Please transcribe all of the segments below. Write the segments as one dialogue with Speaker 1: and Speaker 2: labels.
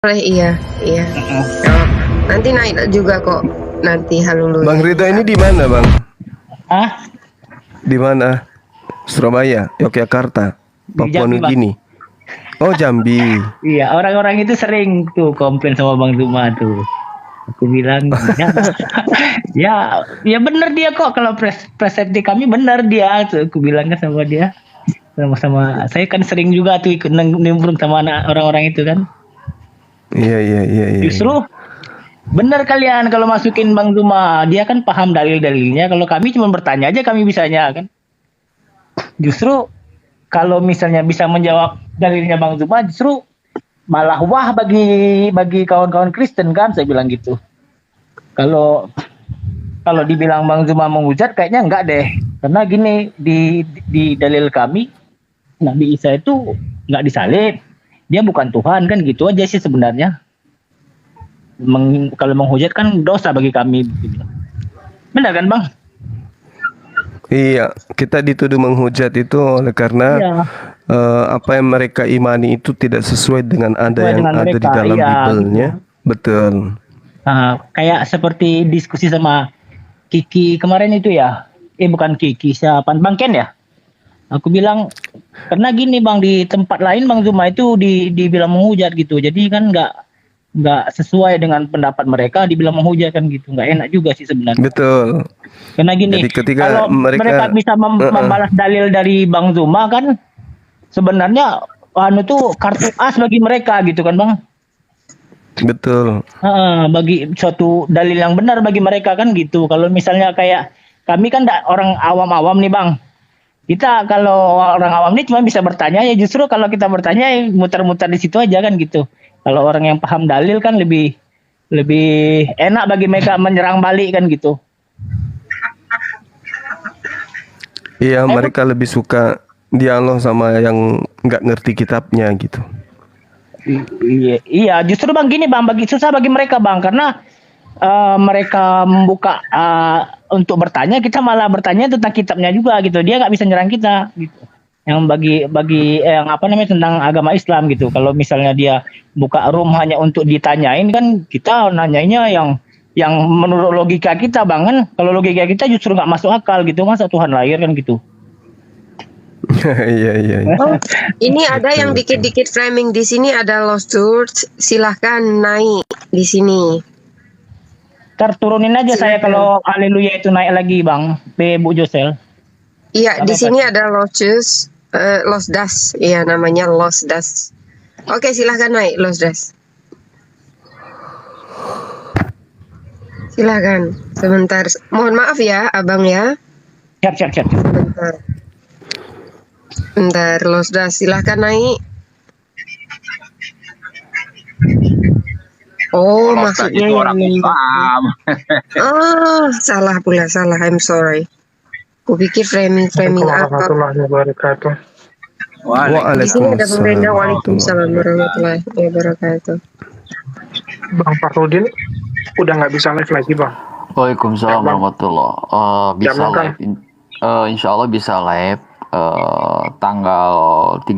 Speaker 1: Iya, iya. Oh, nanti naik juga kok. Nanti Halulu.
Speaker 2: Bang Ridho ini di mana, Bang?
Speaker 3: Ah,
Speaker 2: Di mana? Surabaya, Yogyakarta,
Speaker 3: di
Speaker 2: Papua
Speaker 3: Jambi, Bang.
Speaker 2: Nugini. Oh, Jambi.
Speaker 3: Iya, orang-orang itu sering tuh komplain sama Bang Zuma tuh. Aku bilang, ya, ya, ya benar dia kok kalau persepsi kami benar dia. Tuh, aku bilang kan sama dia. Sama-sama, saya kan sering juga tuh ikut nimbrung sama orang-orang itu kan.
Speaker 2: Iya.
Speaker 3: Justru benar kalian kalau masukin Bang Zuma, dia kan paham dalil-dalilnya. Kalau kami cuma bertanya aja kami bisanya kan. Justru kalau misalnya bisa menjawab dalilnya Bang Zuma, justru malah wah bagi kawan-kawan Kristen kan, saya bilang gitu. Kalau kalau dibilang Bang Zuma menghujat, kayaknya enggak deh. Karena gini di dalil kami, Nabi Isa itu nggak disalib, dia bukan Tuhan kan gitu aja sih sebenarnya. Kalau menghujat kan dosa bagi kami. Benar kan Bang?
Speaker 2: Iya, kita dituduh menghujat itu oleh karena
Speaker 3: Iya.
Speaker 2: apa yang mereka imani itu tidak sesuai dengan
Speaker 3: Sesuai dengan
Speaker 2: ada di
Speaker 3: mereka,
Speaker 2: dalam
Speaker 3: iya,
Speaker 2: Bible-nya. Betul.
Speaker 3: Kayak seperti diskusi sama Kiki kemarin itu ya. Bukan Kiki, siapa? Bang Ken ya? Aku bilang karena gini Bang, di tempat lain Bang Zuma itu dibilang menghujat gitu. Jadi kan nggak sesuai dengan pendapat mereka, dibilang menghujat kan gitu. Nggak enak juga sih sebenarnya.
Speaker 2: Betul.
Speaker 3: Karena gini,
Speaker 2: Jadi ketika
Speaker 3: kalau mereka bisa membalas dalil dari Bang Zuma kan sebenarnya anu tuh kartu as bagi mereka gitu kan Bang.
Speaker 2: Betul.
Speaker 3: Bagi suatu dalil yang benar bagi mereka kan gitu. Kalau misalnya kayak kami kan orang awam-awam nih Bang. Kita kalau orang awam ini cuma bisa bertanya ya, justru kalau kita bertanya ya muter-muter di situ aja kan gitu. Kalau orang yang paham dalil kan lebih enak bagi mereka menyerang balik kan gitu.
Speaker 2: Iya, mereka lebih suka dialog sama yang nggak ngerti kitabnya gitu.
Speaker 3: Iya, justru Bang gini Bang, susah bagi mereka Bang karena mereka membuka untuk bertanya, kita malah bertanya tentang kitabnya juga gitu. Dia nggak bisa nyerang kita gitu. Yang bagi yang apa namanya tentang agama Islam gitu. Kalau misalnya dia buka room hanya untuk ditanyain kan, kita nanyanya yang menurut logika kita Bang kan. Kalau logika kita justru nggak masuk akal gitu, masa Tuhan lahir kan gitu.
Speaker 2: Iya.
Speaker 1: Oh, ini ada yang dikit-dikit framing di sini, ada Lost Church. Silahkan naik di sini.
Speaker 3: Turunin aja saya kalau haleluya itu naik lagi Bang, Bu Josel.
Speaker 1: Iya, di sini ada Lost Church, Lost Das. Iya, namanya Lost Das. Oke, silahkan naik Lost Das. Silahkan. Sebentar. Mohon maaf ya, Abang ya.
Speaker 3: Siap.
Speaker 1: Bentar, Lost Das. Silahkan naik. Oh, maksudnya
Speaker 4: itu
Speaker 1: yang
Speaker 4: orang
Speaker 1: ini.
Speaker 4: Islam.
Speaker 1: Oh, salah pula, salah. I'm sorry. Kupikir framing apa.
Speaker 5: Warahmatullahi wabarakatuh.
Speaker 1: Di sini ada pemerintah.
Speaker 2: Waalaikumsalam.
Speaker 1: Waalaikumsalam warahmatullahi wabarakatuh.
Speaker 5: Bang Farudin udah nggak bisa live lagi Bang.
Speaker 6: Waalaikumsalam warahmatullahi bisa
Speaker 5: Jangan,
Speaker 6: live. Insya Allah bisa live tanggal 31.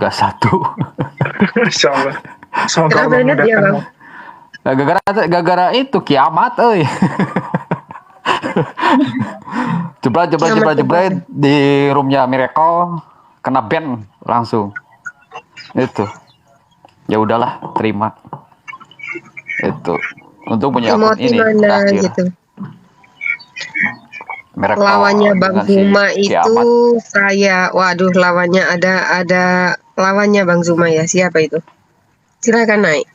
Speaker 5: Insya Allah. Semoga
Speaker 1: Kenapa
Speaker 5: Allah
Speaker 1: ini dia,
Speaker 5: mudahkan.
Speaker 1: Bang?
Speaker 6: Gara-gara itu kiamat, jebret di roomnya Miracle kena ban langsung. Itu. Ya udahlah, terima. Itu. Untuk punya akun ini terakhir.
Speaker 1: Gitu.
Speaker 6: Miracle
Speaker 1: Lawannya Bang
Speaker 6: dengan si
Speaker 1: Zuma itu
Speaker 6: kiamat.
Speaker 1: saya. Waduh, lawannya ada lawannya Bang Zuma ya. Siapa itu? Silakan naik.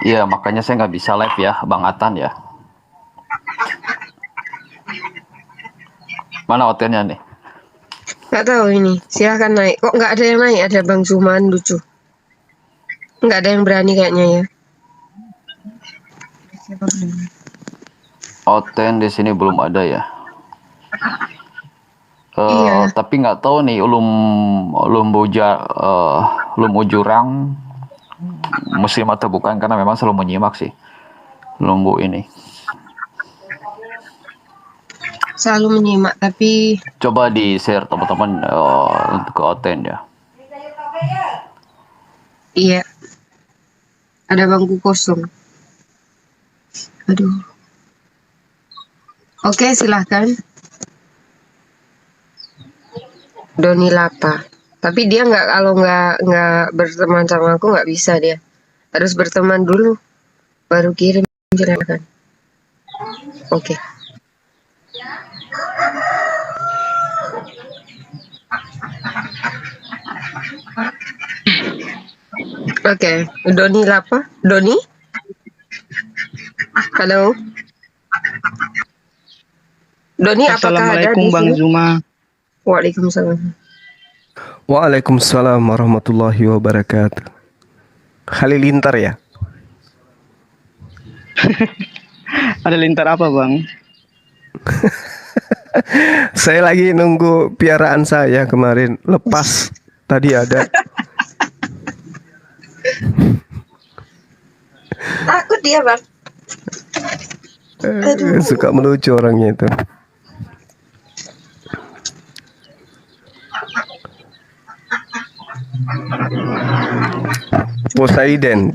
Speaker 6: Iya, makanya saya nggak bisa live ya, Bang Atan ya. Mana hotelnya nih?
Speaker 1: Nggak tahu ini. Silakan naik. Kok nggak ada yang naik? Ada Bang Zuman lucu. Nggak ada yang berani kayaknya ya.
Speaker 6: Oten di sini belum ada ya.
Speaker 1: Iya.
Speaker 6: Tapi nggak tahu nih Lumbu Jurang Muslim atau bukan, karena memang selalu menyimak sih Lumbu ini.
Speaker 1: Selalu menyimak, tapi
Speaker 6: Coba di share teman-teman untuk ke Oten ya.
Speaker 1: iya. Ada bangku kosong. Aduh. Oke, silahkan. Doni Lapa. Tapi dia nggak, kalau nggak berteman sama aku nggak bisa dia. Harus berteman dulu, baru kirim, silakan. Oke. Oke, Doni Lapa. Doni? Halo? Doni, apakah ada
Speaker 4: Assalamualaikum
Speaker 1: di
Speaker 4: Bang
Speaker 1: sini?
Speaker 4: Zuma.
Speaker 1: Waalaikumsalam.
Speaker 2: Waalaikumsalam warahmatullahi wabarakatuh. Halilintar ya?
Speaker 4: Ada lintar apa Bang?
Speaker 2: Saya lagi nunggu piaraan saya kemarin lepas. Tadi ada.
Speaker 1: Takut dia, Bang. Aduh.
Speaker 2: Suka melucu orangnya itu.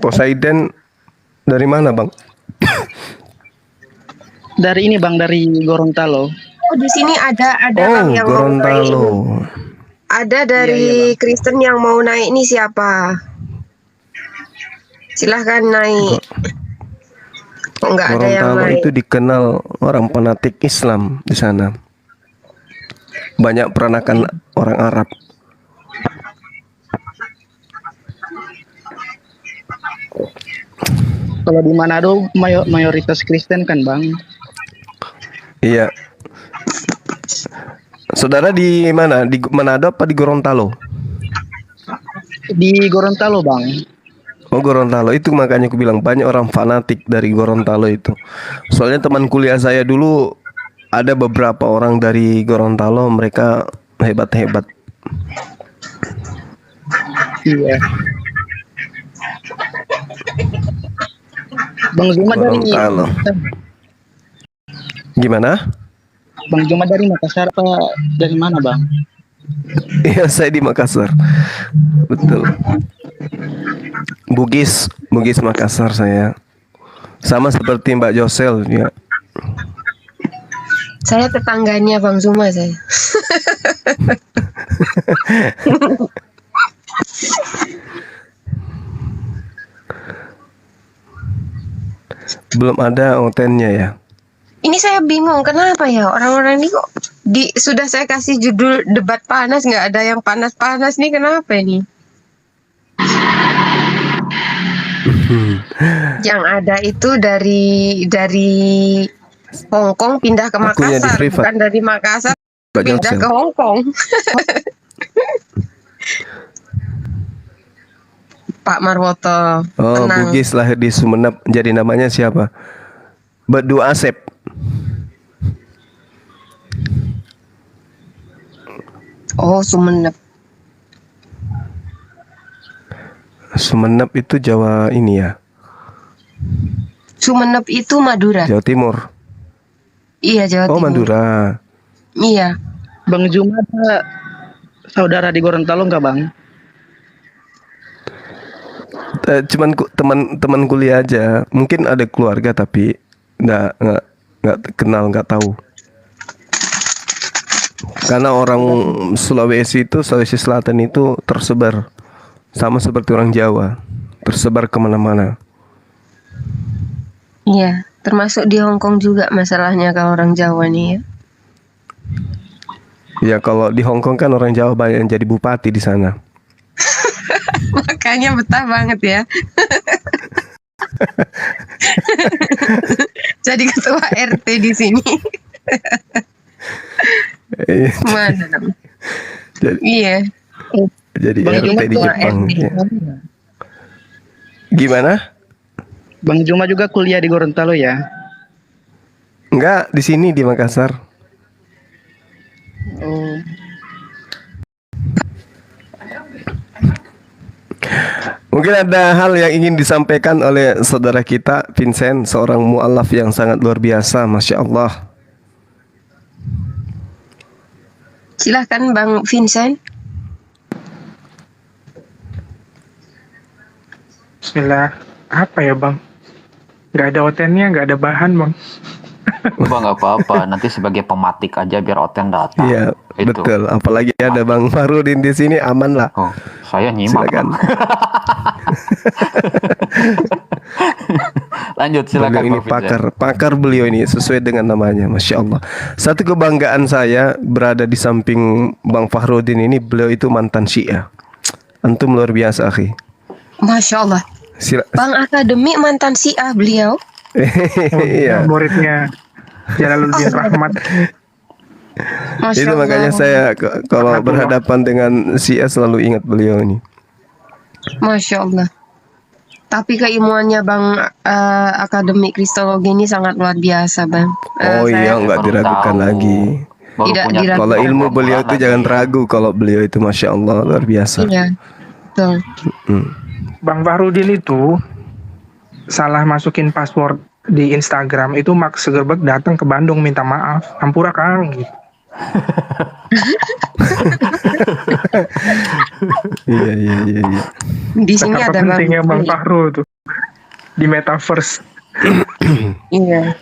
Speaker 2: Poseidon dari mana bang?
Speaker 4: Dari ini Bang, dari Gorontalo.
Speaker 1: Oh, di sini ada
Speaker 2: Oh,
Speaker 1: Bang yang mau naik.
Speaker 2: Gorontalo.
Speaker 1: Ada
Speaker 4: Iya,
Speaker 1: dari
Speaker 4: Bang.
Speaker 1: Kristen yang mau naik nih, siapa? Silahkan naik. Oh, nggak ada yang
Speaker 2: Gorontalo
Speaker 1: naik.
Speaker 2: itu dikenal orang fanatik Islam di sana. Banyak peranakan orang Arab.
Speaker 4: Kalau di Manado mayoritas Kristen kan Bang?
Speaker 2: Iya. Saudara di mana? Di Manado apa di Gorontalo?
Speaker 4: Di Gorontalo Bang.
Speaker 2: Oh, Gorontalo itu makanya aku bilang banyak orang fanatik dari Gorontalo itu. Soalnya teman kuliah saya dulu ada beberapa orang dari Gorontalo, mereka hebat-hebat.
Speaker 4: Iya. Bang Zuma dari
Speaker 2: Gorontalo. Gimana?
Speaker 4: Bang Zuma dari Makassar apa dari mana Bang?
Speaker 2: Iya, saya di Makassar. Betul. Bugis Makassar saya. Sama seperti Mbak Josel ya.
Speaker 1: Saya tetangganya Bang Zuma saya.
Speaker 2: Belum ada ontennya ya.
Speaker 1: Ini saya bingung kenapa ya orang-orang ini kok sudah saya kasih judul debat panas, nggak ada yang panas-panas nih, kenapa ini? Yang ada itu dari Hong Kong pindah ke
Speaker 2: Akunya di
Speaker 1: Makassar,
Speaker 2: privat.
Speaker 1: bukan dari Makassar
Speaker 2: Mbak
Speaker 1: pindah
Speaker 2: Josel.
Speaker 1: ke Hong Kong. Pak Marwoto,
Speaker 2: Oh,
Speaker 1: tenang.
Speaker 2: Bugis lahir di Sumeneb. Jadi namanya siapa? Bedu Asep.
Speaker 1: Oh, Sumeneb.
Speaker 2: Sumeneb itu Jawa ini ya.
Speaker 1: Sumeneb itu Madura.
Speaker 2: Jawa Timur.
Speaker 1: Iya, Jawa
Speaker 2: Oh,
Speaker 1: Timur.
Speaker 2: Madura.
Speaker 1: Iya.
Speaker 4: Bang Zuma ada saudara di Gorontalo nggak Bang?
Speaker 2: Cuman teman kuliah aja. Mungkin ada keluarga tapi nggak kenal, nggak tahu. Karena orang Sulawesi Selatan itu tersebar sama seperti orang Jawa, tersebar kemana-mana.
Speaker 1: Iya, termasuk di Hong Kong juga masalahnya kalau orang Jawa nih ya.
Speaker 2: Ya kalau di Hong Kong kan orang Jawa banyak yang jadi bupati di sana.
Speaker 1: Makanya betah banget ya. Jadi ketua RT di sini. Mana?
Speaker 2: jadi,
Speaker 1: Iya.
Speaker 2: jadi
Speaker 4: Bang
Speaker 2: RT
Speaker 4: Zuma
Speaker 2: di
Speaker 1: ketua
Speaker 2: Jepang.
Speaker 1: RT.
Speaker 2: Ya. Gimana?
Speaker 4: Bang Zuma juga kuliah di Gorontalo ya?
Speaker 2: Enggak, di sini di Makassar.
Speaker 4: Oh.
Speaker 2: Mungkin ada hal yang ingin disampaikan oleh saudara kita Vincent, seorang mu'alaf yang sangat luar biasa, Masya Allah.
Speaker 1: Silahkan Bang Vincent.
Speaker 5: Bismillah. apa ya bang? Nggak ada otennya, nggak ada bahan bang.
Speaker 6: Bang nggak apa-apa, nanti sebagai pematik aja biar Oten datang.
Speaker 2: Iya,
Speaker 6: Itu.
Speaker 2: betul. Apalagi ada Bang Farudin di sini, aman lah.
Speaker 6: Oh, saya nyimak.
Speaker 2: Silakan.
Speaker 6: Bang. Lanjut silakan.
Speaker 2: Beliau ini
Speaker 6: Pak Firza.
Speaker 2: pakar beliau ini sesuai dengan namanya, masya Allah. Satu kebanggaan saya berada di samping Bang Fahrudin ini, beliau itu mantan Syiah. Antum luar biasa, akhi.
Speaker 1: Masya Allah. Bang Akademi mantan Syiah beliau.
Speaker 2: Iya.
Speaker 5: Muridnya Jalaluddin Rahmat.
Speaker 1: Masya
Speaker 2: Itu
Speaker 1: Allah.
Speaker 2: makanya saya kalau berhadapan dengan Syiah selalu ingat beliau ini.
Speaker 1: Masya Allah. Tapi keilmuannya Bang Akademi Kristologi ini sangat luar biasa, Bang.
Speaker 2: Oh iya, nggak
Speaker 6: baru
Speaker 2: diragukan
Speaker 6: tahu.
Speaker 2: lagi.
Speaker 6: Baru
Speaker 1: Tidak
Speaker 6: punya
Speaker 1: diragukan.
Speaker 2: Kalau ilmu beliau itu
Speaker 6: lagi.
Speaker 2: jangan ragu, kalau beliau itu masya Allah luar biasa.
Speaker 1: Iya, betul.
Speaker 5: Bang Fahrudin itu salah masukin password di Instagram, itu Mark Zuckerberg datang ke Bandung minta maaf. Ampura Kang. Gitu.
Speaker 2: Iya.
Speaker 1: Di sini
Speaker 5: Betapa
Speaker 1: ada Bang.
Speaker 5: pentingnya Bang Fahru tuh di metaverse.
Speaker 1: Iya.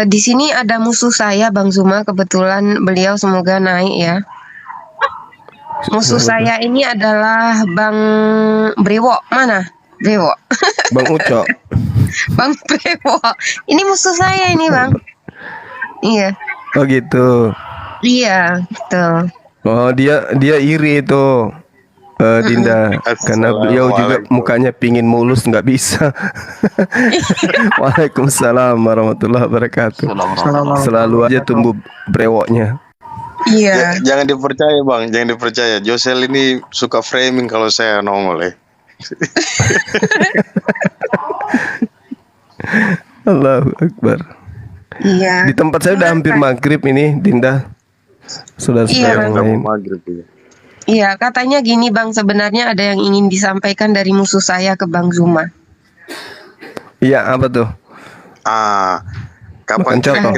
Speaker 1: Di sini ada musuh saya Bang Zuma, kebetulan beliau semoga naik ya. Musuh saya ini adalah Bang Brewo. Mana? Brewo.
Speaker 2: Bang Uco.
Speaker 1: Bang Brewo. Ini musuh saya ini, Bang. Iya.
Speaker 2: Oh gitu.
Speaker 1: Iya, betul.
Speaker 2: Oh dia iri itu, Dinda, karena beliau juga mukanya pingin mulus nggak bisa. Waalaikumsalam warahmatullahi wabarakatuh. Selalu aja tumbuh brewoknya.
Speaker 1: Iya.
Speaker 7: Jangan dipercaya bang, jangan dipercaya. Josel ini suka framing kalau saya nongol ya.
Speaker 2: Allahu Akbar.
Speaker 1: Iya.
Speaker 2: Di tempat saya udah hampir maghrib ini, Dinda. Sudah
Speaker 1: Iya,
Speaker 2: yang
Speaker 1: Bang.
Speaker 2: lain.
Speaker 7: Maghrib ya.
Speaker 1: Iya, katanya gini Bang, sebenarnya ada yang ingin disampaikan dari musuh saya ke Bang Zuma.
Speaker 2: Iya, apa tuh?
Speaker 7: Kapan
Speaker 2: Makan contoh.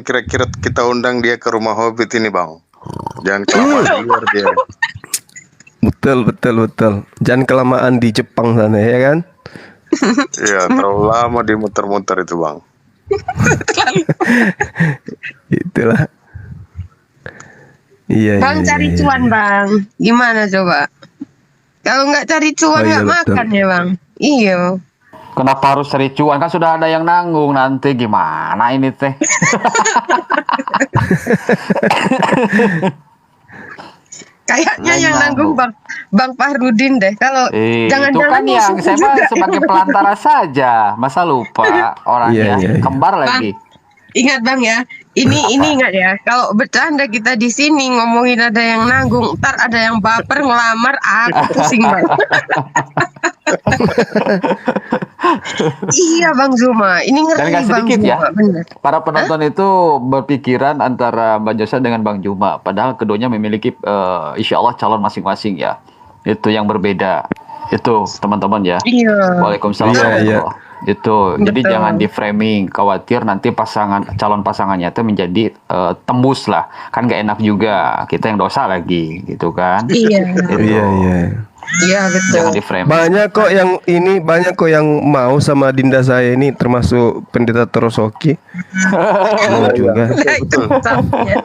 Speaker 7: kira-kira kita undang dia ke rumah Hobbit ini bang? Jangan kelamaan di luar dia.
Speaker 2: Betul. Jangan kelamaan di Jepang sana ya kan?
Speaker 7: Iya, terlalu lama dia muter-muter itu bang.
Speaker 2: Itulah. Iya.
Speaker 1: Bang
Speaker 2: iya,
Speaker 1: cari
Speaker 2: iya.
Speaker 1: cuan Bang, gimana coba? Kalau nggak cari cuan
Speaker 2: Oh, iya,
Speaker 1: nggak
Speaker 2: betul.
Speaker 1: makan ya Bang. Iya.
Speaker 6: Kenapa harus cari cuan? Kan sudah ada yang nanggung nanti gimana ini teh?
Speaker 1: Kayaknya yang
Speaker 6: Nanggung.
Speaker 1: nanggung Bang Fahrudin deh. Kalau
Speaker 6: Itu
Speaker 1: jangan-jangan
Speaker 6: kan yang
Speaker 1: musuhku
Speaker 6: saya mah
Speaker 1: juga.
Speaker 6: sebagai pelantara saja. Masa lupa orangnya
Speaker 2: Iya.
Speaker 6: kembar lagi.
Speaker 1: Ingat Bang ya, ini ingat ya. Kalau bercanda kita di sini ngomongin ada yang nanggung, ntar ada yang baper ngelamar, aku pusing Bang. Iya Bang Zuma, ini
Speaker 6: Dan
Speaker 1: ngeri
Speaker 6: nggak
Speaker 1: Bang
Speaker 6: sedikit ya.
Speaker 1: Zuma, bener.
Speaker 6: Para penonton itu berpikiran antara Mbak Josa dengan Bang Juma. Padahal keduanya memiliki insya Allah calon masing-masing ya. Itu yang berbeda. Itu teman-teman ya.
Speaker 1: Iya.
Speaker 6: Waalaikumsalam
Speaker 2: Iya, iya.
Speaker 6: warahmatullahi. Itu. Jadi
Speaker 1: Betul.
Speaker 6: jangan di framing, khawatir nanti calon pasangannya itu menjadi tembus lah. Kan gak enak juga. Kita yang dosa lagi gitu kan.
Speaker 1: Iya.
Speaker 6: Itu.
Speaker 2: Iya.
Speaker 1: Iya betul.
Speaker 6: Jangan di framing.
Speaker 2: Banyak kok yang mau sama Dinda saya ini, termasuk Pendeta Torosoki. Mau juga.
Speaker 1: Nah, itu masalahnya.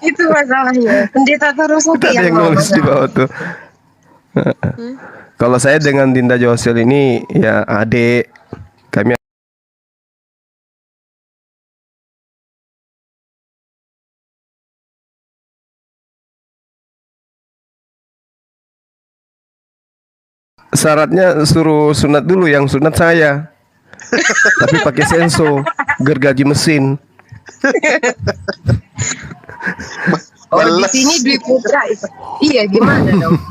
Speaker 1: Itu masalahnya. Pendeta terus
Speaker 2: Ada yang
Speaker 1: mau
Speaker 2: nulis di bawah tuh. Kalau saya dengan Dinda Josel ini ya adik. Kami syaratnya suruh sunat dulu, yang sunat saya. Tapi pakai senso, gergaji mesin.
Speaker 1: Oh di sini Dwi Putra itu. Iya gimana dong?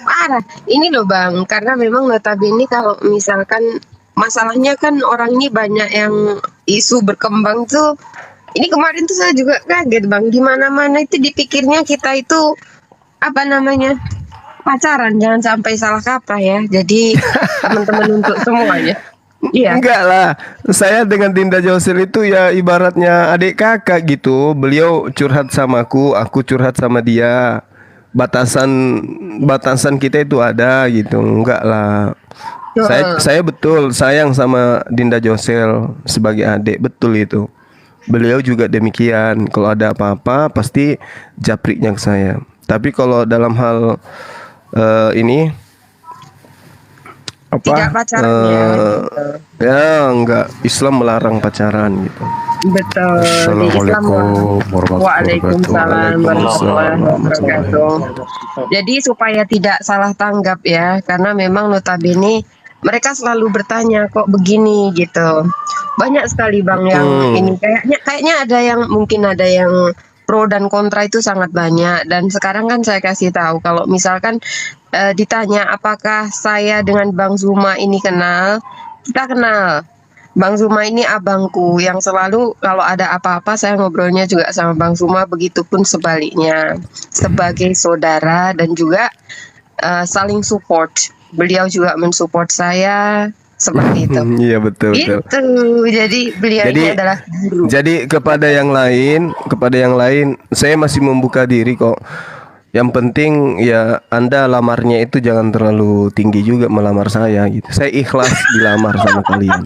Speaker 1: Parah. Ini loh Bang, karena memang notabene kalau misalkan masalahnya kan orang ini banyak yang isu berkembang tuh. Ini kemarin tuh saya juga kaget Bang, di mana-mana itu dipikirnya kita itu apa namanya? Pacaran, jangan sampai salah kaprah ya. Jadi teman-teman untuk semuanya. Iya.
Speaker 2: Enggak lah, saya dengan Dinda Josel itu ya ibaratnya adik kakak gitu. Beliau curhat sama aku curhat sama dia. batasan kita itu ada gitu. Enggak lah. Saya betul sayang sama Dinda Josel sebagai adik, betul itu. Beliau juga demikian. Kalau ada apa-apa pasti japriknya ke saya. Tapi kalau dalam hal ini apa?
Speaker 1: Tidak pacaran ya.
Speaker 2: Ya enggak, Islam melarang pacaran gitu.
Speaker 1: Betul. Di Islam. Waalaikumsalam warahmatullahi wabarakatuh. Jadi supaya tidak salah tanggap ya, karena memang notabene mereka selalu bertanya kok begini gitu. Banyak sekali Bang yang ini kayaknya ada yang mungkin ada yang pro dan kontra itu sangat banyak, dan sekarang kan saya kasih tahu kalau misalkan ditanya apakah saya dengan Bang Zuma ini kenal, kita kenal. Bang Zuma ini abangku yang selalu kalau ada apa-apa saya ngobrolnya juga sama Bang Zuma, begitupun sebaliknya sebagai saudara dan juga saling support. Beliau juga mensupport saya seperti itu.
Speaker 2: Iya betul.
Speaker 1: Itu jadi beliau ini adalah guru.
Speaker 2: Jadi kepada yang lain saya masih membuka diri kok. Yang penting ya Anda lamarnya itu jangan terlalu tinggi juga melamar saya gitu. Saya ikhlas dilamar sama kalian.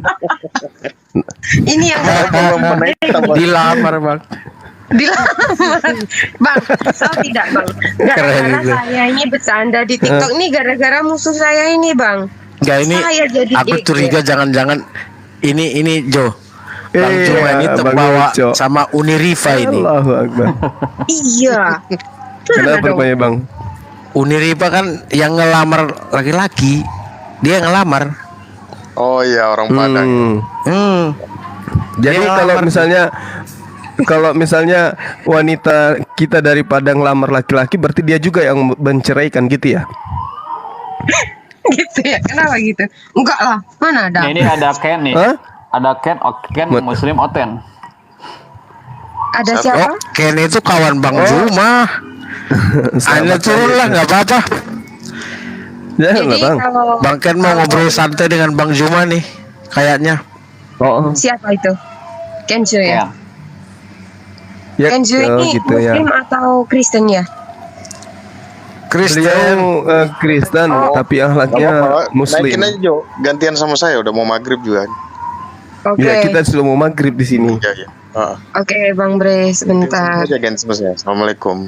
Speaker 1: Ini yang
Speaker 3: Dilamar, Bang.
Speaker 1: dilamar Bang, so tidak Bang, gara-gara saya ini bercanda di TikTok ini gara-gara musuh saya ini Bang.
Speaker 8: Enggak, ini
Speaker 1: Saya jadi
Speaker 8: aku curiga jangan-jangan ini Jo. Bang Zuma ini terbawa sama Uniriva ini.
Speaker 2: Allahu Akbar.
Speaker 1: Iya.
Speaker 2: Kenapa rupanya Bang?
Speaker 8: Uniriva kan yang ngelamar laki-laki, dia yang ngelamar.
Speaker 7: Oh iya, orang Padang.
Speaker 2: Jadi kalau misalnya wanita kita dari Padang lamar laki-laki, berarti dia juga yang menceraikan gitu ya?
Speaker 1: Gitu ya, kenapa gitu? Enggak lah, mana ada?
Speaker 6: Ini ada Ken nih.
Speaker 2: Hah?
Speaker 6: Ada Ken Muslim Oten.
Speaker 1: Ada siapa?
Speaker 8: Ken itu kawan Bang Zuma. Anda turun lah, nggak apa-apa.
Speaker 2: Jangan lah
Speaker 1: Jadi
Speaker 2: Bang.
Speaker 1: kalau
Speaker 8: Bang Ken mau ngobrol santai dengan Bang Zuma nih, kayaknya.
Speaker 1: siapa itu? Kenzo ya?
Speaker 2: Ya,
Speaker 1: Kenzo ini
Speaker 2: gitu ya.
Speaker 1: Muslim atau Kristen ya?
Speaker 8: Kristen.
Speaker 2: Beliau Kristen tapi akhlaknya Muslim.
Speaker 7: Naikin aja Jo, gantian sama saya udah mau maghrib juga.
Speaker 1: Oke.
Speaker 2: Ya kita sudah mau maghrib di sini.
Speaker 7: Iya iya.
Speaker 1: Oke, Bang Bre, sebentar.
Speaker 7: Aja ganti sama saya. Assalamualaikum.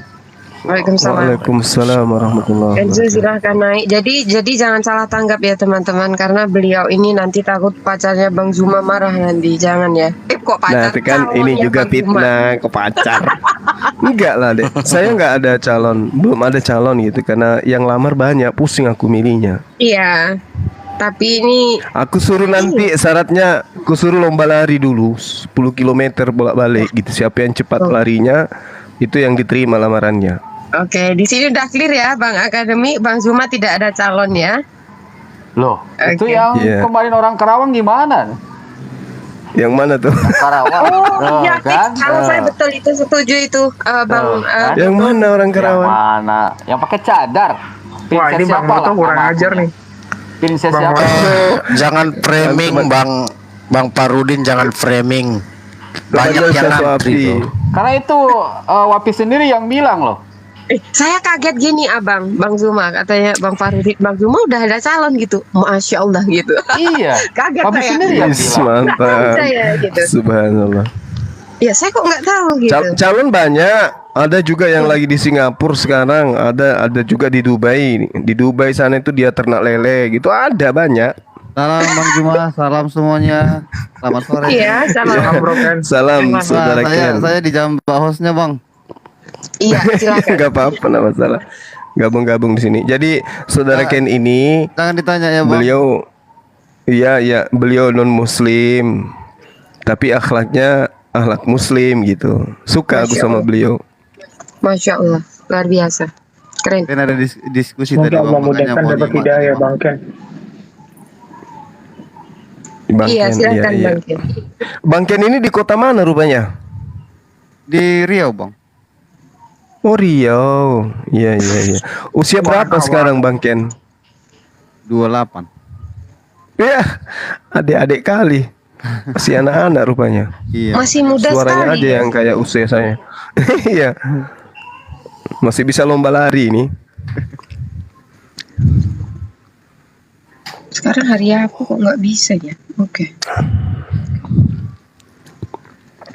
Speaker 1: Waalaikumsalam.
Speaker 2: Waalaikumsalam warahmatullahi
Speaker 1: Kenzo
Speaker 2: wabarakatuh.
Speaker 1: silahkan naik. Jadi jangan salah tanggap ya teman-teman, karena beliau ini nanti takut pacarnya Bang Zuma marah nanti. Jangan ya. Kok
Speaker 2: Nah,
Speaker 1: pacar?
Speaker 2: tapi kan
Speaker 1: Calonnya
Speaker 2: ini juga
Speaker 1: Bang Zuma.
Speaker 2: fitnah ke pacar. Enggak lah deh. Saya nggak ada calon, belum ada calon gitu karena yang lamar banyak, pusing aku milihnya.
Speaker 1: Iya. Tapi ini
Speaker 2: Aku suruh nanti syaratnya, aku suruh lomba lari dulu 10 km bolak-balik gitu. Siapa yang cepat larinya itu yang diterima lamarannya.
Speaker 1: oke, di sini udah clear ya, Bang Akademi, Bang Zuma tidak ada calon ya.
Speaker 6: Loh, itu
Speaker 1: Oke.
Speaker 6: yang
Speaker 2: Iya.
Speaker 6: kemarin orang Karawang gimana?
Speaker 2: Yang mana tuh?
Speaker 6: Karawang.
Speaker 1: Oh, iya,
Speaker 6: Kan?
Speaker 1: kalau saya betul itu setuju itu, Bang.
Speaker 6: kan?
Speaker 2: Yang mana orang
Speaker 6: Yang
Speaker 2: Karawang?
Speaker 6: mana? Yang pakai cadar.
Speaker 5: Wah, ini Bang Moto kurang ajar nih.
Speaker 6: Princess
Speaker 5: Bang
Speaker 6: siapa?
Speaker 5: Moto.
Speaker 8: Jangan framing Bang Parudin, jangan framing. Banyak yang ngantri tuh.
Speaker 6: Karena itu Wapi sendiri yang bilang loh.
Speaker 1: Saya kaget gini Abang, Bang Zuma katanya Bang Farid, Bang Zuma udah ada calon gitu, Masya Allah gitu.
Speaker 6: Iya.
Speaker 1: Kaget
Speaker 6: Wapi
Speaker 1: saya.
Speaker 6: sendiri yang
Speaker 2: Yes,
Speaker 6: bilang.
Speaker 2: mantap.
Speaker 1: Saya gitu.
Speaker 2: Subhanallah.
Speaker 1: Ya saya kok nggak tahu gitu.
Speaker 2: Calon banyak. Ada juga yang lagi di Singapura sekarang. Ada juga di Dubai. Di Dubai sana itu dia ternak lele gitu. Ada banyak.
Speaker 9: Salam Bang Juma, salam semuanya. Selamat sore.
Speaker 1: Iya, sama.
Speaker 5: Bro Ken.
Speaker 2: Salam
Speaker 9: Nah,
Speaker 2: saudara Ken.
Speaker 9: saya dijambak hostnya Bang.
Speaker 1: Iya, silakan.
Speaker 2: Gak apa-apa, nggak masalah. Gabung-gabung di sini. Jadi saudara Ken ini
Speaker 9: Jangan ditanya ya Bang.
Speaker 2: beliau, iya beliau non Muslim, tapi akhlaknya akhlak Muslim gitu. Suka aku
Speaker 1: Masya
Speaker 2: sama
Speaker 1: Allah.
Speaker 2: beliau.
Speaker 1: Masya Allah, luar biasa, keren.
Speaker 9: Kan ada diskusi tadi
Speaker 5: Semoga Allah
Speaker 9: Bang, makanya
Speaker 5: memudahkan
Speaker 9: mau
Speaker 5: dapat
Speaker 9: dimakan.
Speaker 5: hidayah Bang Ken.
Speaker 2: Bang
Speaker 1: Iya,
Speaker 2: Ken,
Speaker 1: silakan
Speaker 2: iya.
Speaker 1: Bang Ken.
Speaker 2: Bang Ken ini di kota mana rupanya?
Speaker 9: Di Riau Bang.
Speaker 2: Oh Riau. Iya. Usia berapa sekarang Bang Ken?
Speaker 9: 28.
Speaker 2: Ya, adik-adik kali. Masih anak-anak rupanya.
Speaker 9: Iya.
Speaker 1: Masih muda
Speaker 2: Suaranya
Speaker 1: sekali.
Speaker 2: aja yang kayak usia saya. Iya. Masih bisa lomba lari ini.
Speaker 1: Sekarang hari apa kok nggak bisa ya? Oke.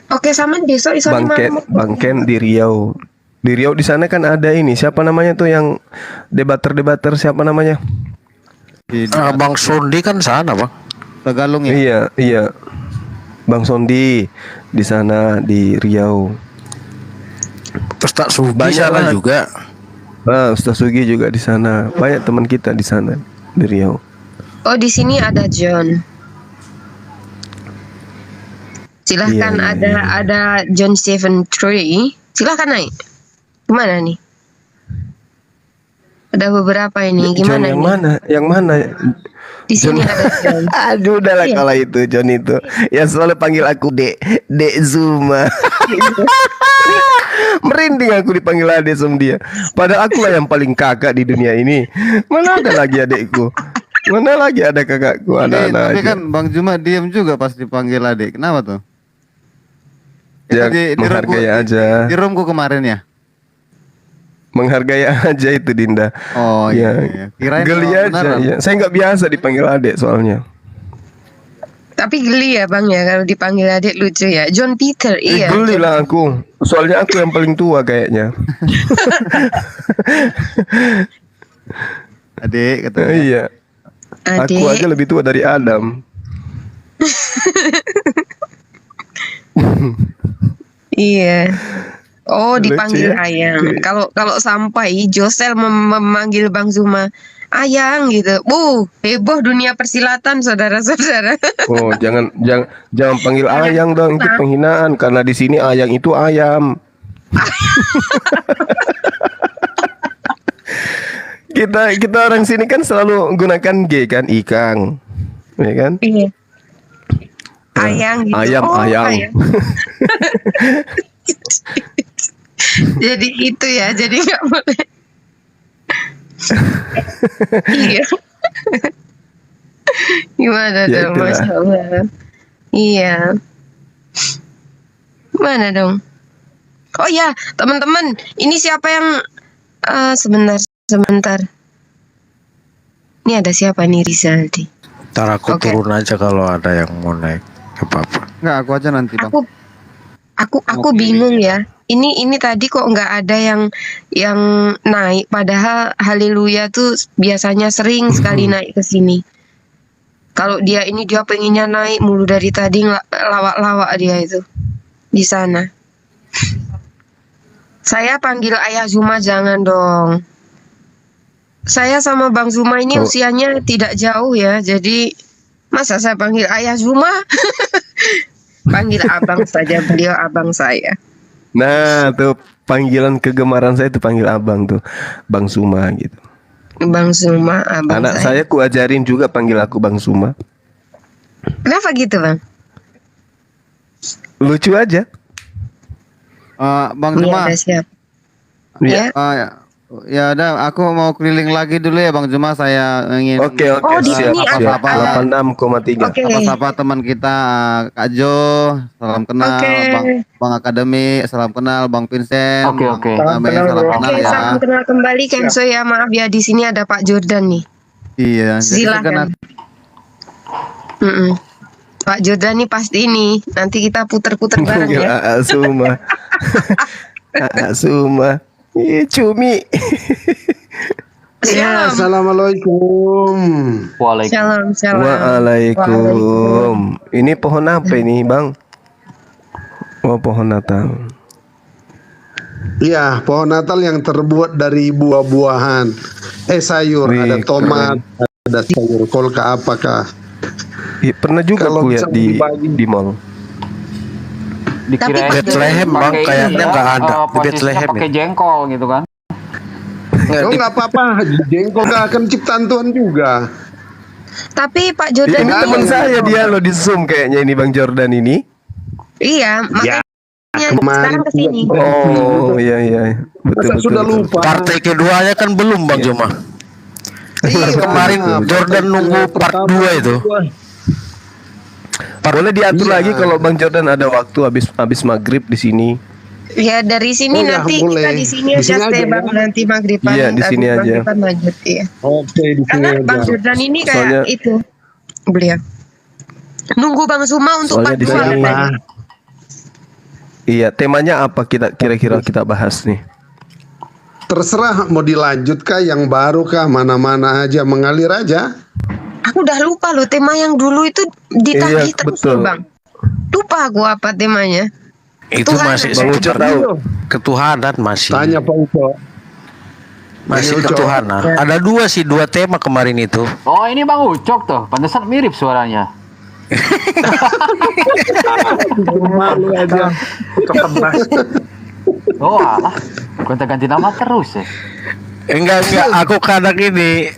Speaker 1: Oke, sama besok iso
Speaker 2: Bang Ken di Riau. Di Riau di sana kan ada ini, siapa namanya tuh yang debater siapa namanya?
Speaker 8: Bang Sondi kan sana, Bang.
Speaker 9: Tagalong ya.
Speaker 2: Iya, iya. Bang Sondi di sana di Riau.
Speaker 8: Ustaz Sugi
Speaker 2: Banyak
Speaker 8: sana
Speaker 2: lah.
Speaker 8: juga.
Speaker 2: Ustaz Sugi juga di sana. Banyak teman kita di sana di Riau.
Speaker 1: Oh, di sini ada John. Silahkan,
Speaker 2: Iya.
Speaker 1: ada John Stephen Tree. Silahkan naik. Gimana nih? Ada beberapa ini.
Speaker 2: John
Speaker 1: Gimana
Speaker 2: yang
Speaker 1: nih?
Speaker 2: mana? Yang mana?
Speaker 1: Di sini ada John.
Speaker 2: Aduh, udahlah
Speaker 1: Iya.
Speaker 2: kalau itu John itu. Ya soalnya panggil aku Dek Zuma. Merinding aku dipanggil Ade sama dia. Padahal aku lah yang paling kakak di dunia ini. Mana ada lagi adekku? Mana lagi ada kakakku? Anak-anak
Speaker 9: Tapi
Speaker 2: aja.
Speaker 9: kan Bang Juma diam juga pas dipanggil adik. Kenapa tuh?
Speaker 2: Ya,
Speaker 9: Itu
Speaker 2: menghargai aja.
Speaker 9: Di roomku kemarin ya.
Speaker 2: Menghargai aja itu Dinda.
Speaker 9: Oh
Speaker 2: Ya,
Speaker 9: iya. Kirain
Speaker 2: geli
Speaker 9: oh,
Speaker 2: aja.
Speaker 9: beneran.
Speaker 2: Ya. Saya nggak biasa dipanggil adek soalnya.
Speaker 1: Tapi geli ya Bang ya kalau dipanggil adik, lucu ya. John Peter, iya.
Speaker 2: Geli lah aku. Soalnya aku yang paling tua kayaknya.
Speaker 9: Adik katanya.
Speaker 2: Iya.
Speaker 1: Adik.
Speaker 2: Aku aja lebih tua dari Adam.
Speaker 1: Iya. Oh,
Speaker 2: Lucu
Speaker 1: dipanggil
Speaker 2: ya.
Speaker 1: Ayang. Kalau sampai Josel memanggil Bang Zuma Ayang gitu. Heboh dunia persilatan, saudara-saudara.
Speaker 2: Oh, jangan panggil ayang dong, itu penghinaan karena di sini ayang itu ayam. kita orang sini kan selalu gunakan G kan, ikang. Ya kan?
Speaker 1: Iya. Ayang gitu.
Speaker 2: Ayam, ayang.
Speaker 1: Jadi itu ya, jadi nggak boleh. Iya. Gimana
Speaker 2: Ya,
Speaker 1: dong,
Speaker 2: itulah.
Speaker 1: Masya Allah. Iya. Gimana dong? Oh ya, teman-teman, ini siapa yang sebentar. Ini ada siapa nih, Rizaldi?
Speaker 8: Ntar aku
Speaker 1: Oke.
Speaker 8: turun aja kalau ada yang mau naik. Gak apa-apa.
Speaker 9: Enggak, aku aja nanti, Bang.
Speaker 1: Aku bingung ya. Ini tadi kok nggak ada yang naik, padahal Haleluya tuh biasanya sering sekali naik ke sini. Kalau dia pengennya naik mulu dari tadi, lawak-lawak dia itu di sana. Saya panggil Ayah Zuma jangan dong. Saya sama Bang Zuma ini
Speaker 2: Oh.
Speaker 1: usianya tidak jauh ya, jadi masa saya panggil Ayah Zuma? Panggil abang saja, beliau abang saya.
Speaker 2: Nah, tuh panggilan kegemaran saya tuh panggil abang tuh, Bang Suma gitu.
Speaker 1: Bang Zuma, abang
Speaker 2: Anak saya ku ajarin juga panggil aku Bang Suma.
Speaker 1: Kenapa gitu, Bang?
Speaker 2: Lucu aja.
Speaker 9: Bang Juma.
Speaker 1: Iya, siap.
Speaker 2: Iya.
Speaker 9: Ya udah, aku mau keliling lagi dulu ya Bang Juma. Saya ingin
Speaker 2: Oke,
Speaker 1: Oh, di
Speaker 2: siap,
Speaker 1: sini
Speaker 2: siap.
Speaker 1: ada.
Speaker 2: 86,3.
Speaker 1: Oke.
Speaker 9: sapa-sapa teman kita, Kak Jo, salam kenal.
Speaker 1: Oke.
Speaker 9: Bang Akademi, salam kenal. Bang Vincent,
Speaker 6: Oke, oke.
Speaker 9: Bang Ame, salam kenal
Speaker 1: Oke,
Speaker 9: ya.
Speaker 1: salam kenal kembali Kenzo ya. Maaf ya, di sini ada Pak Jordan nih.
Speaker 9: Iya, jadi
Speaker 1: Silakan. Pak Jordan nih pasti ini. Nanti kita puter-puter bareng
Speaker 2: Panggil
Speaker 1: ya.
Speaker 2: Aa Suma. Aa Suma. Ih, cumi.
Speaker 10: Ya,
Speaker 1: Shalom.
Speaker 10: assalamualaikum.
Speaker 6: Waalaikumsalam.
Speaker 1: Shalom.
Speaker 2: Waalaikum. Ini pohon apa ini, Bang? Oh, pohon Natal.
Speaker 10: Ya, pohon Natal yang terbuat dari buah-buahan. Sayur,
Speaker 2: Wih,
Speaker 10: ada tomat, ada sayur kolka apakah?
Speaker 2: Pernah juga
Speaker 10: Kalau
Speaker 2: aku
Speaker 10: bisa
Speaker 2: lihat
Speaker 10: dibagi.
Speaker 2: di mall.
Speaker 6: Dikirain
Speaker 8: Bethlehem, Bang,
Speaker 6: pakai
Speaker 8: kayaknya
Speaker 6: ini ya,
Speaker 8: nggak ada di
Speaker 6: posisinya
Speaker 8: Bethlehem
Speaker 6: pakai
Speaker 8: ya.
Speaker 6: jengkol gitu kan.
Speaker 10: Oh, nggak apa-apa, jengkol gak akan ciptaan Tuhan juga.
Speaker 1: Tapi Pak Jordan
Speaker 2: Ini
Speaker 10: Iya,
Speaker 2: teman
Speaker 10: iya.
Speaker 2: saya dia loh di Zoom kayaknya ini Bang Jordan ini.
Speaker 1: iya, makanya sekarang ke sini.
Speaker 2: Oh, iya iya. Betul
Speaker 10: Masa
Speaker 2: betul.
Speaker 10: sudah
Speaker 2: betul.
Speaker 10: lupa?
Speaker 8: Partai keduanya kan belum Bang Juma.
Speaker 10: Iya,
Speaker 8: Kemarin Jordan nunggu part 2 itu.
Speaker 2: Boleh diatur
Speaker 10: Iya.
Speaker 2: lagi kalau Bang Jordan ada waktu habis maghrib di sini.
Speaker 1: Ya dari sini
Speaker 10: Oh ya,
Speaker 1: nanti
Speaker 10: boleh.
Speaker 1: kita di sini
Speaker 10: Di sini
Speaker 1: aja
Speaker 10: aja
Speaker 1: stay Bang,
Speaker 10: ya?
Speaker 1: nanti maghriban.
Speaker 2: Iya, di sini
Speaker 1: habis
Speaker 2: aja.
Speaker 1: maghriban lanjut ya.
Speaker 10: Oke, di sini
Speaker 1: Karena Bang
Speaker 10: aja.
Speaker 1: Jordan ini kayak
Speaker 2: Soalnya-
Speaker 1: itu beliau nunggu Bang Suma untuk
Speaker 2: Soalnya
Speaker 1: part
Speaker 2: di
Speaker 1: 2
Speaker 2: sini-
Speaker 1: katanya.
Speaker 2: Iya, temanya apa kira-kira kita bahas nih?
Speaker 10: Terserah mau dilanjut kah, yang baru kah, mana-mana aja, mengalir aja.
Speaker 1: Aku udah lupa loh tema yang dulu itu ditagih
Speaker 2: Iya,
Speaker 1: terus
Speaker 2: betul.
Speaker 1: loh Bang. Lupa aku apa temanya.
Speaker 8: Itu
Speaker 1: Ketuhanan.
Speaker 8: masih
Speaker 2: Bang Uco
Speaker 8: seputar
Speaker 2: tahu.
Speaker 8: ketuhanan masih.
Speaker 10: Tanya Pak Uco.
Speaker 8: Masih
Speaker 10: Tanya Uco.
Speaker 8: ketuhanan.
Speaker 1: Ya.
Speaker 8: Ada dua tema kemarin itu.
Speaker 6: Oh, ini Bang Ucok tuh. Pantesan mirip suaranya.
Speaker 10: Malu aja.
Speaker 5: Untuk tebas.
Speaker 6: Oh, alah. Gonta ganti nama terus ya.
Speaker 8: Enggak. Aku kadang ini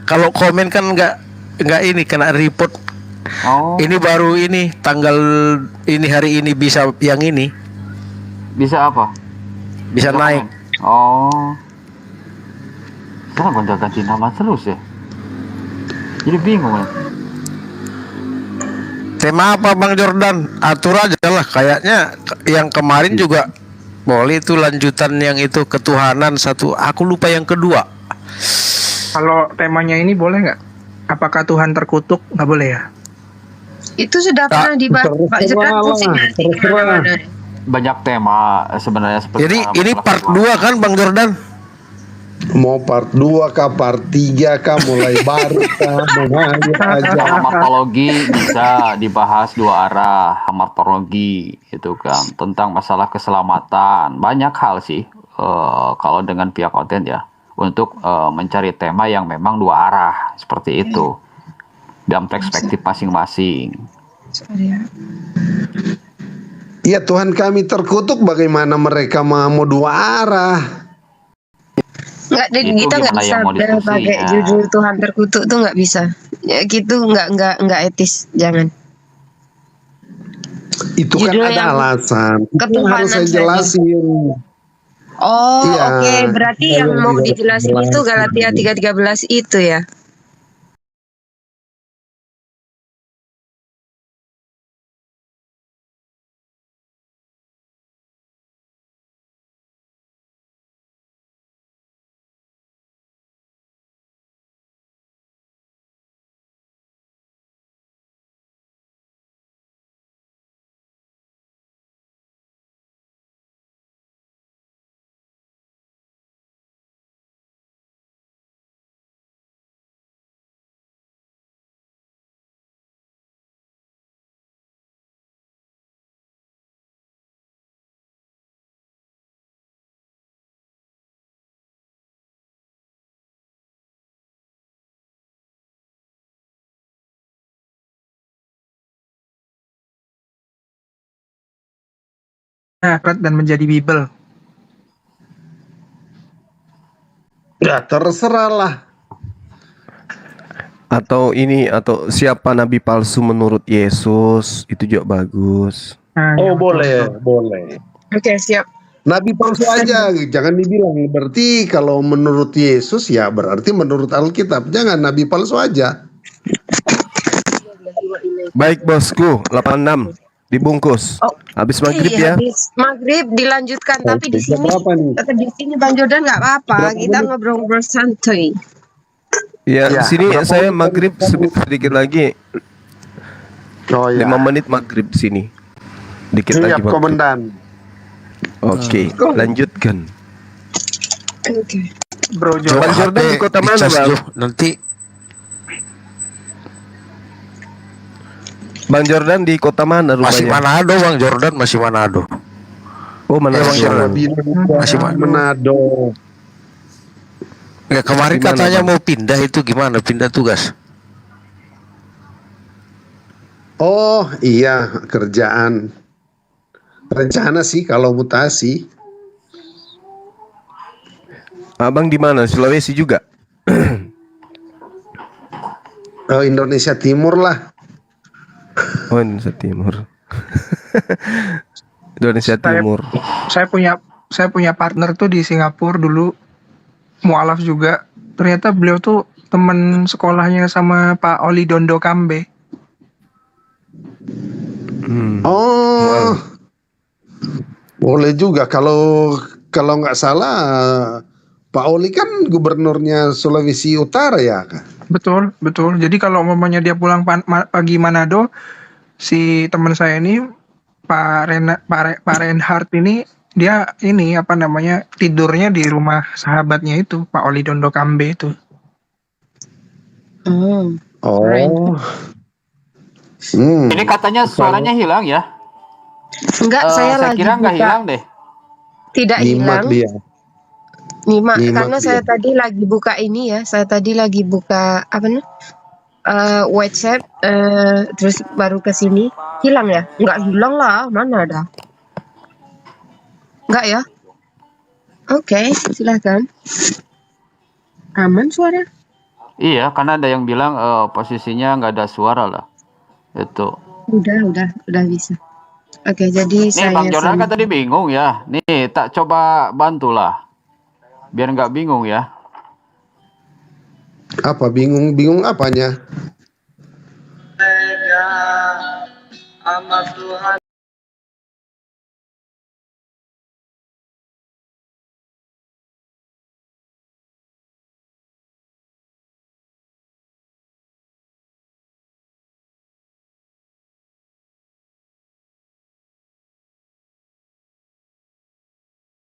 Speaker 8: kalau komen kan enggak ini kena report.
Speaker 6: Oh,
Speaker 8: Ini baru ini tanggal ini hari ini bisa yang ini
Speaker 6: bisa apa?
Speaker 8: bisa naik.
Speaker 6: komen. Oh. Sekarang gonta ganti nama terus ya. Jadi bingung ya.
Speaker 8: Tema apa Bang Jordan? Atur aja lah. Kayaknya yang kemarin juga boleh itu lanjutan yang itu ketuhanan satu. Aku lupa yang kedua.
Speaker 5: Kalau temanya ini boleh nggak? Apakah Tuhan terkutuk? Nggak boleh ya?
Speaker 1: Itu sudah pernah dibahas Pak Jordan pusing nanti kemana-mana.
Speaker 6: Banyak tema sebenarnya seperti
Speaker 8: Jadi ini part 2 kan Bang Jordan?
Speaker 10: Mau part 2 kah, part 3 kah, mulai baru kah, mengalir aja.
Speaker 6: Hamartologi bisa dibahas dua arah. Hamartologi itu kan tentang masalah keselamatan. Banyak hal sih kalau dengan pihak konten ya untuk mencari tema yang memang dua arah seperti itu dan perspektif masing-masing.
Speaker 10: Iya, Tuhan kami terkutuk, bagaimana mereka mau dua arah?
Speaker 1: Nggak,
Speaker 6: Itu
Speaker 1: kita nggak
Speaker 6: gimana
Speaker 1: bisa
Speaker 6: yang mau diskusi,
Speaker 1: pakai
Speaker 6: ya.
Speaker 1: judul Tuhan terkutuk tuh nggak bisa. Ya gitu nggak etis, jangan.
Speaker 10: Itu kan
Speaker 1: Judul
Speaker 10: ada
Speaker 1: yang
Speaker 10: alasan. Itu yang
Speaker 1: ketuhanan
Speaker 10: harus saya
Speaker 1: saja.
Speaker 10: jelasin.
Speaker 1: Oh,
Speaker 10: Iya.
Speaker 1: oke. Berarti
Speaker 10: Saya
Speaker 1: yang mau
Speaker 10: juga
Speaker 1: dijelasin
Speaker 10: jelasin.
Speaker 1: itu Galatia 3:13 itu ya.
Speaker 5: Akhirat dan menjadi Bible.
Speaker 10: Ya terserah lah.
Speaker 2: Atau siapa nabi palsu menurut Yesus, itu juga bagus.
Speaker 5: Nah,
Speaker 10: Oh
Speaker 5: ya,
Speaker 10: boleh,
Speaker 5: betul.
Speaker 10: boleh.
Speaker 1: Oke, siap.
Speaker 10: Nabi palsu aja, jangan dibilang. Berarti kalau menurut Yesus ya berarti menurut Alkitab. Jangan nabi palsu aja.
Speaker 2: Baik bosku, 86 dibungkus.
Speaker 1: Oh,
Speaker 2: Habis maghrib
Speaker 1: Iya,
Speaker 2: ya.
Speaker 1: habis maghrib dilanjutkan, tapi di
Speaker 10: Jam
Speaker 1: sini
Speaker 10: berapa nih?
Speaker 1: tetap di sini Bang Jordan nggak apa-apa.
Speaker 10: Berapa
Speaker 1: Kita
Speaker 10: menit?
Speaker 1: ngobrol-ngobrol santuy.
Speaker 2: Ya, di
Speaker 10: Ya,
Speaker 2: sini
Speaker 10: berapa
Speaker 2: saya
Speaker 10: menit
Speaker 2: maghrib
Speaker 10: tadi?
Speaker 2: sedikit lagi.
Speaker 10: Oh ya.
Speaker 2: 5 menit maghrib di sini. Dikit
Speaker 10: Siap
Speaker 2: lagi maghrib.
Speaker 10: komandan.
Speaker 2: Oke, lanjutkan.
Speaker 1: Oke.
Speaker 5: Bro Jo.
Speaker 2: Bang Jordan di kota mana,
Speaker 8: dicas
Speaker 2: Bang?
Speaker 8: dulu, nanti
Speaker 2: Bang Jordan di kota mana
Speaker 8: masih
Speaker 2: rumahnya?
Speaker 8: Manado Bang Jordan masih Manado.
Speaker 2: Oh, mana?
Speaker 8: Iya, Bang Jordan.
Speaker 10: Masih Manado.
Speaker 8: Ya kemarin
Speaker 2: Di mana,
Speaker 8: katanya
Speaker 2: Bang?
Speaker 8: mau pindah itu gimana? Pindah tugas.
Speaker 10: Oh iya, kerjaan. Rencana sih kalau mutasi.
Speaker 2: Abang di mana? Sulawesi juga?
Speaker 10: Oh, Indonesia Timur lah.
Speaker 2: Oh, Indonesia Timur. Indonesia Timur.
Speaker 5: Saya punya partner tuh di Singapura dulu, mualaf juga. Ternyata beliau tuh teman sekolahnya sama Pak Oli Dondo Kambe.
Speaker 2: Hmm.
Speaker 10: Oh. Boleh juga kalau kalau nggak salah Pak Oli kan gubernurnya Sulawesi Utara ya, Kak?
Speaker 5: Betul, betul. Jadi kalau umpamanya dia pulang pagi Manado, si teman saya ini Pak Reinhardt ini dia ini apa namanya tidurnya di rumah sahabatnya itu Pak Oli Dondo Kambe itu.
Speaker 10: Oh.
Speaker 6: Ini katanya suaranya hilang ya?
Speaker 1: Enggak, saya lagi
Speaker 6: kira nggak
Speaker 1: buka.
Speaker 6: hilang deh.
Speaker 1: Tidak
Speaker 10: Nyimak
Speaker 1: hilang.
Speaker 10: dia.
Speaker 1: Nyimak,
Speaker 10: Nyimak
Speaker 1: karena
Speaker 10: dia.
Speaker 1: saya tadi lagi buka ini ya. Saya tadi lagi buka apa nih? WhatsApp, terus baru ke sini. Hilang ya? Enggak hilang lah, mana ada? Enggak ya? Oke, silakan. Aman suara?
Speaker 6: Iya, karena ada yang bilang posisinya nggak ada suara lah. Itu.
Speaker 1: Udah bisa. Oke, jadi
Speaker 6: Nih Bang
Speaker 1: saya
Speaker 6: Jordan kan tadi bingung ya. Nih tak coba bantulah. Biar nggak bingung ya.
Speaker 10: Apa bingung apanya?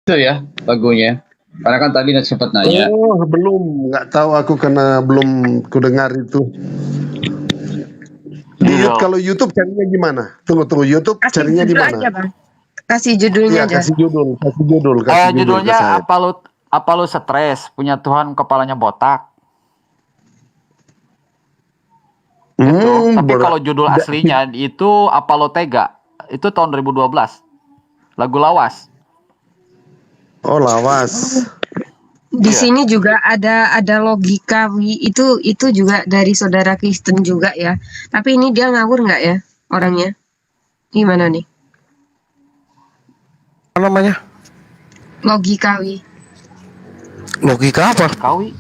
Speaker 6: Itu ya lagunya. Karena kan tadi sempat nanya.
Speaker 10: Oh, belum, nggak tahu aku karena belum kudengar itu.
Speaker 6: Iya.
Speaker 10: Kalau YouTube carinya gimana? Tunggu YouTube
Speaker 1: kasih
Speaker 10: carinya di
Speaker 1: judul
Speaker 10: mana?
Speaker 1: aja, Bang. Kasih judulnya
Speaker 10: Ya,
Speaker 1: aja.
Speaker 10: kasih judul ke
Speaker 6: Judulnya
Speaker 10: saya.
Speaker 6: apa lu stres? Punya Tuhan kepalanya botak. Tapi kalau judul aslinya itu apa lo tega? Itu tahun 2012. Lagu lawas.
Speaker 10: Oh, lawas.
Speaker 1: Di
Speaker 6: Iya.
Speaker 1: sini juga ada logika itu juga dari saudara Kristen juga ya. Tapi ini dia ngawur nggak ya orangnya? Gimana nih?
Speaker 8: Apa namanya?
Speaker 1: Logikawi.
Speaker 8: Logika apa?
Speaker 6: Kawi.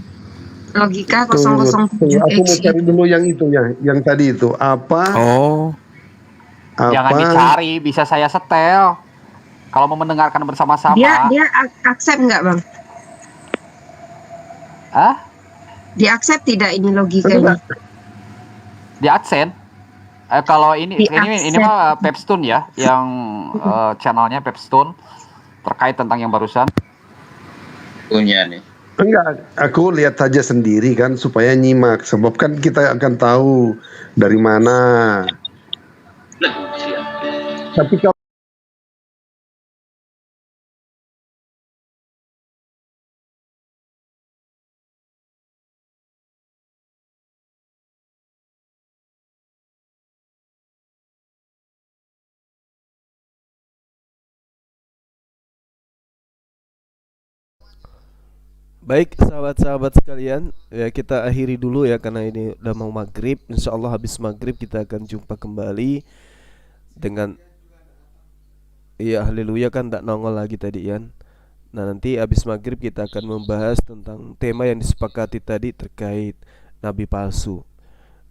Speaker 1: Logika
Speaker 10: Tunggu,
Speaker 1: 007
Speaker 10: aku mau
Speaker 1: X.
Speaker 10: cari dulu yang itu ya, yang tadi itu apa?
Speaker 8: Oh,
Speaker 6: Jangan dicari, bisa saya setel. Kalau mau mendengarkan bersama-sama.
Speaker 1: Dia accept nggak, Bang?
Speaker 6: Hah?
Speaker 1: Di accept tidak ini logika ini?
Speaker 6: Di AdSense. Kalau ini
Speaker 1: Di
Speaker 6: ini
Speaker 1: AdSense.
Speaker 6: mah Pepstone ya, yang channelnya Pepstone terkait tentang yang barusan. Punya nih.
Speaker 10: Enggak, aku lihat aja sendiri kan supaya nyimak. Sebab kan kita akan tahu dari mana. Tapi kalau
Speaker 2: Baik sahabat-sahabat sekalian, ya kita akhiri dulu ya karena ini udah mau maghrib. Insya Allah habis maghrib kita akan jumpa kembali dengan ya haleluya kan tak nongol lagi tadi Yan. Nah nanti habis maghrib kita akan membahas tentang tema yang disepakati tadi terkait nabi palsu.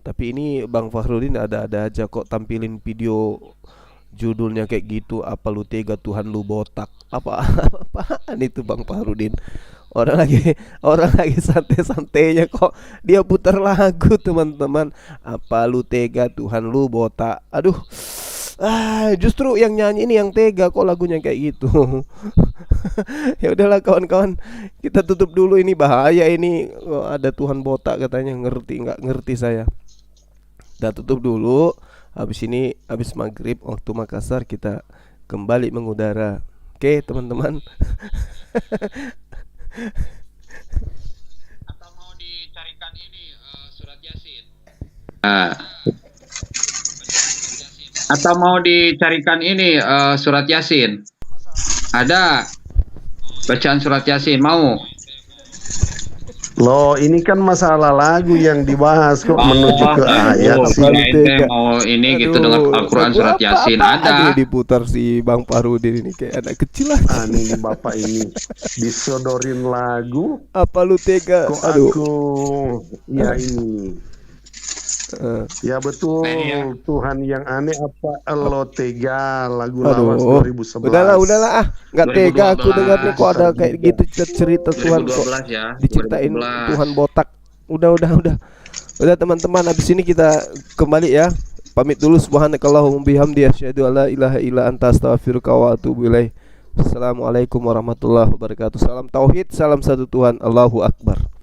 Speaker 2: Tapi ini Bang Fakhrudin ada aja kok tampilin video judulnya kayak gitu, apa lu tega Tuhan lu botak. Apaan itu Bang Fakhrudin? Orang lagi santai-santainya kok dia putar lagu teman-teman. Apa lu tega Tuhan lu botak. Aduh. Justru yang nyanyi ini yang tega kok lagunya kayak gitu. Ya udahlah kawan-kawan, kita tutup dulu, ini bahaya ini. Ada Tuhan botak katanya, nggak ngerti saya. Udah tutup dulu. Habis ini habis maghrib waktu Makassar kita kembali mengudara. Oke teman-teman.
Speaker 6: Atau mau dicarikan ini surat Yasin. Atau mau dicarikan ini surat Yasin. Ada bacaan surat Yasin mau?
Speaker 10: loh ini kan masalah lagu yang dibahas kok menuju ke ayat sih.
Speaker 6: Mau ini gitu dengan Al-Quran surat Yasin ada.
Speaker 2: Diputar si Bang Fakhrudin ini kayak anak kecil aja.
Speaker 10: Aneh bapak ini disodorin lagu.
Speaker 2: Apa lu tega?
Speaker 10: Kok
Speaker 2: Aduh.
Speaker 10: aku ya ini Ya betul, Tuhan yang aneh apa lo tega, lagu Lawas
Speaker 2: Aduh,
Speaker 10: 2011.
Speaker 2: udahlah ah, nggak tega aku dengarnya kok ada kayak gitu cerita Tuhan kok
Speaker 11: 2012 ya.
Speaker 2: diciptain
Speaker 11: 2012.
Speaker 2: Tuhan botak. Udah teman-teman, habis ini kita kembali ya. Pamit dulu, subhanakallahumma bihamdi asyhadu alla ilaha illa anta astaghfiruka wa atubu ilaik. Assalamualaikum warahmatullahi wabarakatuh. Salam tauhid, salam satu Tuhan, Allahu akbar.